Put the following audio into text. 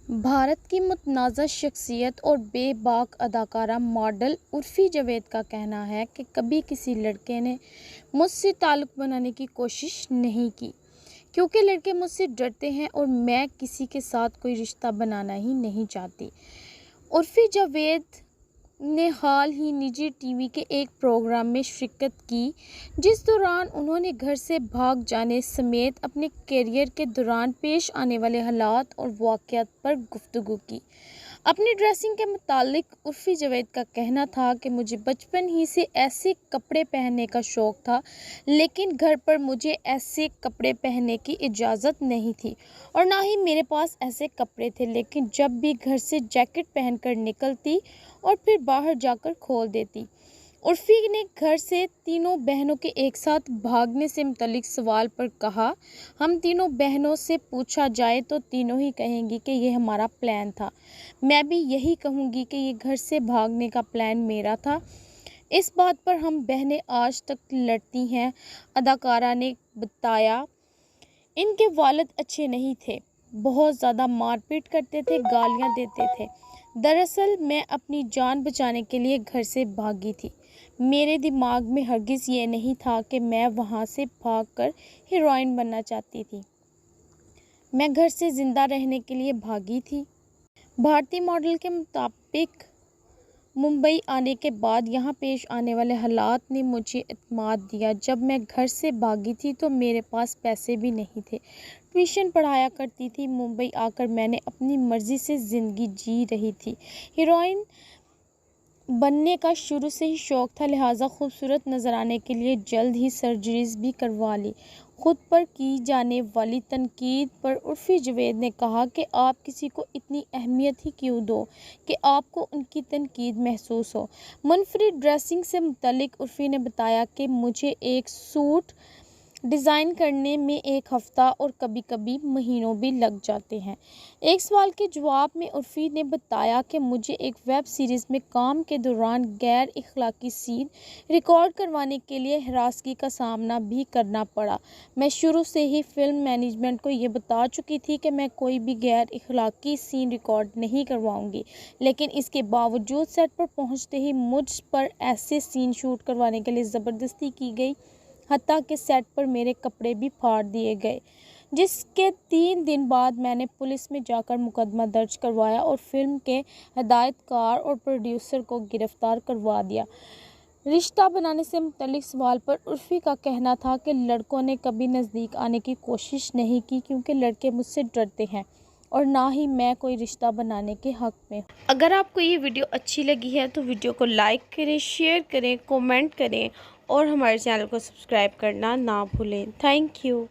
بھارت کی متنازع شخصیت اور بے باک اداکارہ ماڈل عرفی جاوید کا کہنا ہے کہ کبھی کسی لڑکے نے مجھ سے تعلق بنانے کی کوشش نہیں کی کیونکہ لڑکے مجھ سے ڈرتے ہیں اور میں کسی کے ساتھ کوئی رشتہ بنانا ہی نہیں چاہتی۔ عرفی جاوید نے حال ہی نجی ٹی وی کے ایک پروگرام میں شرکت کی جس دوران انہوں نے گھر سے بھاگ جانے سمیت اپنے کیریئر کے دوران پیش آنے والے حالات اور واقعات پر گفتگو کی۔ اپنی ڈریسنگ کے متعلق عرفی جاوید کا کہنا تھا کہ مجھے بچپن ہی سے ایسے کپڑے پہننے کا شوق تھا لیکن گھر پر مجھے ایسے کپڑے پہننے کی اجازت نہیں تھی اور نہ ہی میرے پاس ایسے کپڑے تھے، لیکن جب بھی گھر سے جیکٹ پہن کر نکلتی اور پھر باہر جا کر کھول دیتی۔ عرفی نے گھر سے تینوں بہنوں کے ایک ساتھ بھاگنے سے متعلق سوال پر کہا، ہم تینوں بہنوں سے پوچھا جائے تو تینوں ہی کہیں گی کہ یہ ہمارا پلان تھا۔ میں بھی یہی کہوں گی کہ یہ گھر سے بھاگنے کا پلان میرا تھا۔ اس بات پر ہم بہنیں آج تک لڑتی ہیں، اداکارہ نے بتایا۔ ان کے والد اچھے نہیں تھے، بہت زیادہ مار پیٹ کرتے تھے، گالیاں دیتے تھے۔ دراصل میں اپنی جان بچانے کے لیے گھر سے بھاگی تھی۔ میرے دماغ میں ہرگز یہ نہیں تھا کہ میں وہاں سے بھاگ کر ہیروئن بننا چاہتی تھی۔ میں گھر سے زندہ رہنے کے لیے بھاگی تھی۔ بھارتی ماڈل کے مطابق ممبئی آنے کے بعد یہاں پیش آنے والے حالات نے مجھے اعتماد دیا۔ جب میں گھر سے بھاگی تھی تو میرے پاس پیسے بھی نہیں تھے، ٹیوشن پڑھایا کرتی تھی۔ ممبئی آ کر میں نے اپنی مرضی سے زندگی جی رہی تھی۔ ہیروئن بننے کا شروع سے ہی شوق تھا، لہٰذا خوبصورت نظر آنے کے لیے جلد ہی سرجریز بھی کروا لی۔ خود پر کی جانے والی تنقید پر عرفی جاوید نے کہا کہ آپ کسی کو اتنی اہمیت ہی کیوں دو کہ آپ کو ان کی تنقید محسوس ہو۔ منفرد ڈریسنگ سے متعلق عرفی نے بتایا کہ مجھے ایک سوٹ ڈیزائن کرنے میں ایک ہفتہ اور کبھی کبھی مہینوں بھی لگ جاتے ہیں۔ ایک سوال کے جواب میں عرفی نے بتایا کہ مجھے ایک ویب سیریز میں کام کے دوران غیر اخلاقی سین ریکارڈ کروانے کے لیے ہراسگی کا سامنا بھی کرنا پڑا۔ میں شروع سے ہی فلم مینجمنٹ کو یہ بتا چکی تھی کہ میں کوئی بھی غیر اخلاقی سین ریکارڈ نہیں کرواؤں گی، لیکن اس کے باوجود سیٹ پر پہنچتے ہی مجھ پر ایسے سین شوٹ کروانے کے لیے زبردستی کی گئی، حتیٰ کہ سیٹ پر میرے کپڑے بھی پھاڑ دیے گئے، جس کے 3 دن بعد میں نے پولیس میں جا کر مقدمہ درج کروایا اور فلم کے ہدایت کار اور پروڈیوسر کو گرفتار کروا دیا۔ رشتہ بنانے سے متعلق سوال پر عرفی کا کہنا تھا کہ لڑکوں نے کبھی نزدیک آنے کی کوشش نہیں کی کیونکہ لڑکے مجھ سے ڈرتے ہیں اور نہ ہی میں کوئی رشتہ بنانے کے حق میں ہوں۔ اگر آپ کو یہ ویڈیو اچھی لگی ہے تو ویڈیو کو لائک کریں، شیئر کریں، کومنٹ کریں اور ہمارے چینل کو سبسکرائب کرنا نہ بھولیں۔ Thank you.